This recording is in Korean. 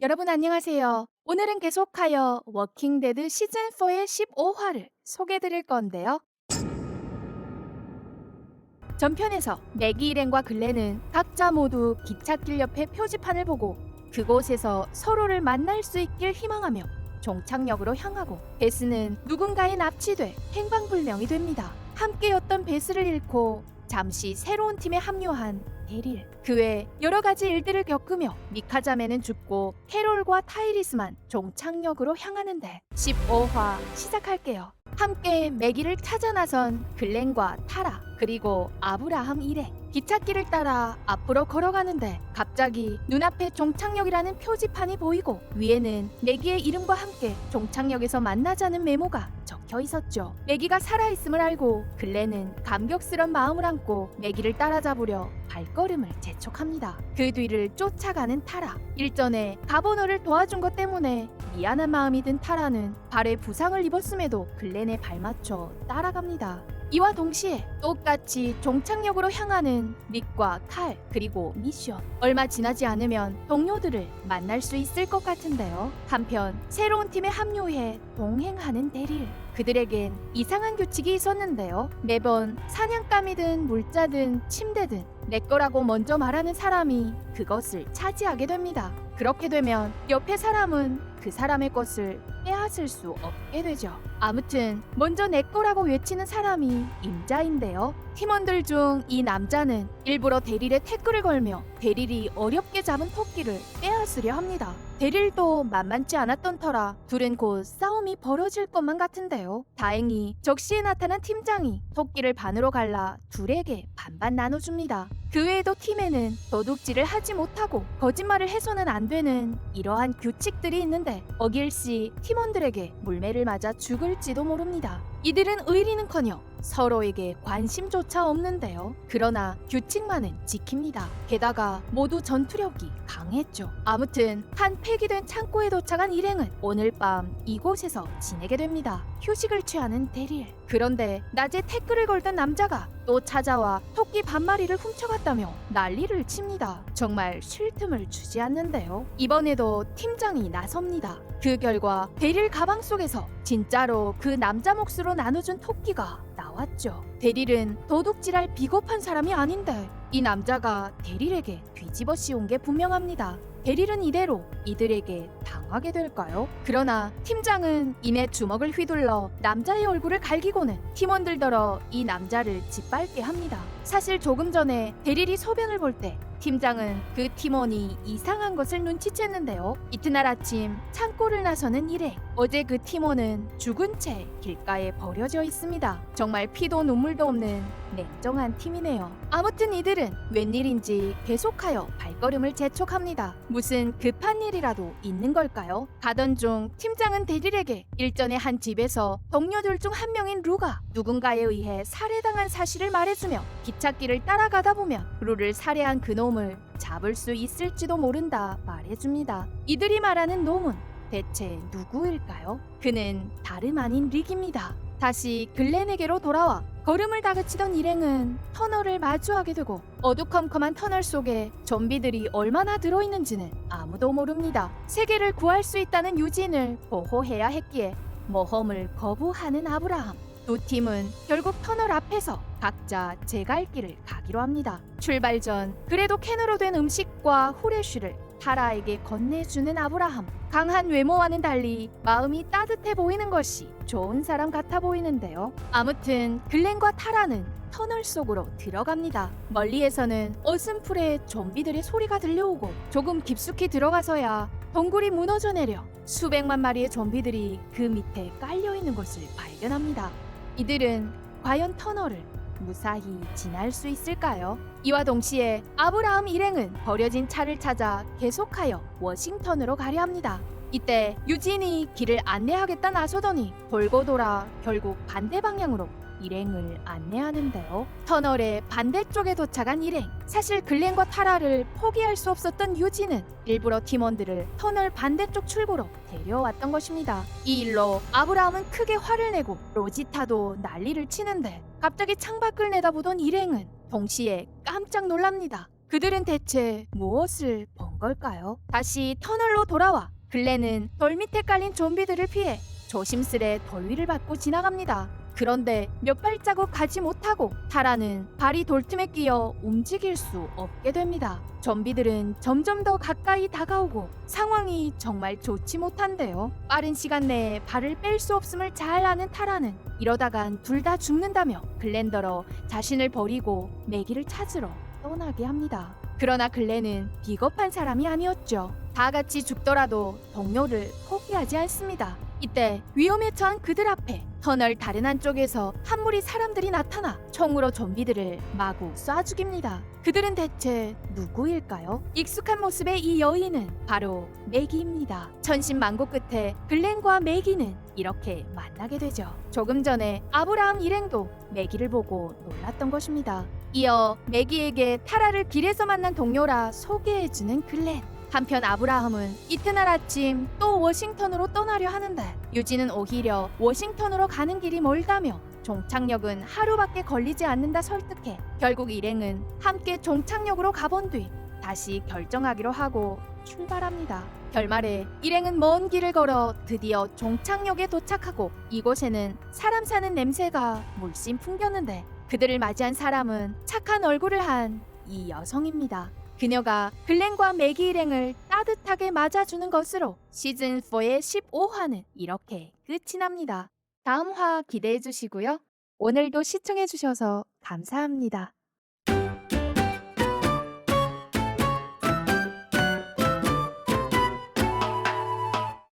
여러분 안녕하세요. 오늘은 계속하여 워킹데드 시즌4의 15화를 소개해드릴 건데요. 전편에서 매기 일행과 글렌은 각자 모두 기찻길 옆에 표지판을 보고 그곳에서 서로를 만날 수 있길 희망하며 종착역으로 향하고 베스는 누군가에 납치돼 행방불명이 됩니다. 함께였던 베스를 잃고 잠시 새로운 팀에 합류한 데릴. 그 외 여러 가지 일들을 겪으며 미카자매는 죽고 캐롤과 타이리스만 종착역으로 향하는데 15화 시작할게요. 함께 매기를 찾아 나선 글렌과 타라 그리고 아브라함 일행. 기찻길을 따라 앞으로 걸어가는데 갑자기 눈앞에 종착역이라는 표지판이 보이고 위에는 매기의 이름과 함께 종착역에서 만나자는 메모가 적혀 있었죠. 매기가 살아있음을 알고 글렌은 감격스런 마음을 안고 매기를 따라잡으려 발걸음을 재촉합니다. 그 뒤를 쫓아가는 타라. 일전에 가버너를 도와준 것 때문에 미안한 마음이 든 타라는 발에 부상을 입었음에도 글렌에 발맞춰 따라갑니다. 이와 동시에 똑같이 종착역으로 향하는 닉과 칼 그리고 미션. 얼마 지나지 않으면 동료들을 만날 수 있을 것 같은데요. 한편 새로운 팀에 합류해 동행하는 데릴. 그들에겐 이상한 규칙이 있었는데요. 매번 사냥감이든 물자든 침대든 내 거라고 먼저 말하는 사람이 그것을 차지하게 됩니다. 그렇게 되면 옆에 사람은 그 사람의 것을 빼앗을 수 없게 되죠. 아무튼 먼저 내 거라고 외치는 사람이 임자인데요. 팀원들 중 이 남자는 일부러 데릴의 태클을 걸며 데릴이 어렵게 잡은 토끼를 빼앗으려 합니다. 데릴도 만만치 않았던 터라 둘은 곧 싸움이 벌어질 것만 같은데요. 다행히 적시에 나타난 팀장이 토끼를 반으로 갈라 둘에게 반반 나눠줍니다. 그 외에도 팀에는 도둑질을 하지 못하고 거짓말을 해서는 안 되는 이러한 규칙들이 있는데 어길 시 팀원들에게 물매를 맞아 죽을지도 모릅니다. 이들은 의리는커녕 서로에게 관심조차 없는데요. 그러나 규칙만은 지킵니다. 게다가 모두 전투력이 강했죠. 아무튼 한 폐기된 창고에 도착한 일행은 오늘 밤 이곳에서 지내게 됩니다. 휴식을 취하는 데릴. 그런데 낮에 태클을 걸던 남자가 또 찾아와 토끼 반마리를 훔쳐갔다며 난리를 칩니다. 정말 쉴 틈을 주지 않는데요. 이번에도 팀장이 나섭니다. 그 결과 데릴 가방 속에서 진짜로 그 남자 몫으로 나눠준 토끼가 나왔죠. 데릴은 도둑질할 비겁한 사람이 아닌데 이 남자가 데릴에게 뒤집어 씌운 게 분명합니다. 데릴은 이대로 이들에게 당하게 될까요? 그러나 팀장은 이내 주먹을 휘둘러 남자의 얼굴을 갈기고는 팀원들더러 이 남자를 짓밟게 합니다. 사실 조금 전에 데릴이 소변을 볼 때 팀장은 그 팀원이 이상한 것을 눈치챘는데요. 이튿날 아침 창고를 나서는 일행. 어제 그 팀원은 죽은 채 길가에 버려져 있습니다. 정말 피도 눈물도 없는 냉정한 팀이네요. 아무튼 이들은 웬일인지 계속하여 발걸음을 재촉합니다. 무슨 급한 일이라도 있는 걸까요? 가던 중 팀장은 데릴에게 일전에 한 집에서 동료들 중 한 명인 루가 누군가에 의해 살해당한 사실을 말해주며 기찻길을 따라가다 보면 루를 살해한 그놈을 잡을 수 있을지도 모른다 말해줍니다. 이들이 말하는 놈은 대체 누구일까요? 그는 다름 아닌 릭입니다. 다시 글렌에게로 돌아와 걸음을 다그치던 일행은 터널을 마주하게 되고 어두컴컴한 터널 속에 좀비들이 얼마나 들어있는지는 아무도 모릅니다. 세계를 구할 수 있다는 유진을 보호해야 했기에 모험을 거부하는 아브라함. 두 팀은 결국 터널 앞에서 각자 제 갈 길을 가기로 합니다. 출발 전 그래도 캔으로 된 음식과 후레쉬를 타라에게 건네주는 아브라함. 강한 외모와는 달리 마음이 따뜻해 보이는 것이 좋은 사람 같아 보이는데요. 아무튼 글렌과 타라는 터널 속으로 들어갑니다. 멀리에서는 어슴풀에 좀비들의 소리가 들려오고 조금 깊숙이 들어가서야 동굴이 무너져 내려 수백만 마리의 좀비들이 그 밑에 깔려있는 것을 발견합니다. 이들은 과연 터널을 무사히 지날 수 있을까요? 이와 동시에 아브라함 일행은 버려진 차를 찾아 계속하여 워싱턴으로 가려 합니다. 이때 유진이 길을 안내하겠다 나서더니 돌고 돌아 결국 반대 방향으로 일행을 안내하는데요. 터널의 반대쪽에 도착한 일행. 사실 글렌과 타라를 포기할 수 없었던 유진은 일부러 팀원들을 터널 반대쪽 출구로 데려왔던 것입니다. 이 일로 아브라함은 크게 화를 내고 로지타도 난리를 치는데 갑자기 창밖을 내다보던 일행은 동시에 깜짝 놀랍니다. 그들은 대체 무엇을 본 걸까요? 다시 터널로 돌아와 글렌은 돌 밑에 깔린 좀비들을 피해 조심스레 돌 위를 밟고 지나갑니다. 그런데 몇 발자국 가지 못하고 타라는 발이 돌틈에 끼어 움직일 수 없게 됩니다. 좀비들은 점점 더 가까이 다가오고 상황이 정말 좋지 못한데요. 빠른 시간 내에 발을 뺄 수 없음을 잘 아는 타라는 이러다간 둘 다 죽는다며 글렌더러 자신을 버리고 매기를 찾으러 떠나게 합니다. 그러나 글렌은 비겁한 사람이 아니었죠. 다 같이 죽더라도 동료를 포기하지 않습니다. 이때 위험에 처한 그들 앞에 터널 다른 한쪽에서 한 무리 사람들이 나타나 총으로 좀비들을 마구 쏴 죽입니다. 그들은 대체 누구일까요? 익숙한 모습의 이 여인은 바로 매기입니다. 천신만고 끝에 글렌과 매기는 이렇게 만나게 되죠. 조금 전에 아브라함 일행도 매기를 보고 놀랐던 것입니다. 이어 매기에게 타라를 길에서 만난 동료라 소개해주는 글렌. 한편 아브라함은 이튿날 아침 또 워싱턴으로 떠나려 하는데 유진은 오히려 워싱턴으로 가는 길이 멀다며 종착역은 하루밖에 걸리지 않는다 설득해 결국 일행은 함께 종착역으로 가본 뒤 다시 결정하기로 하고 출발합니다. 결말에 일행은 먼 길을 걸어 드디어 종착역에 도착하고 이곳에는 사람 사는 냄새가 물씬 풍겼는데 그들을 맞이한 사람은 착한 얼굴을 한 이 여성입니다. 그녀가 글렌과 매기 일행을 따뜻하게 맞아주는 것으로 시즌4의 15화는 이렇게 끝이 납니다. 다음 화 기대해 주시고요. 오늘도 시청해 주셔서 감사합니다.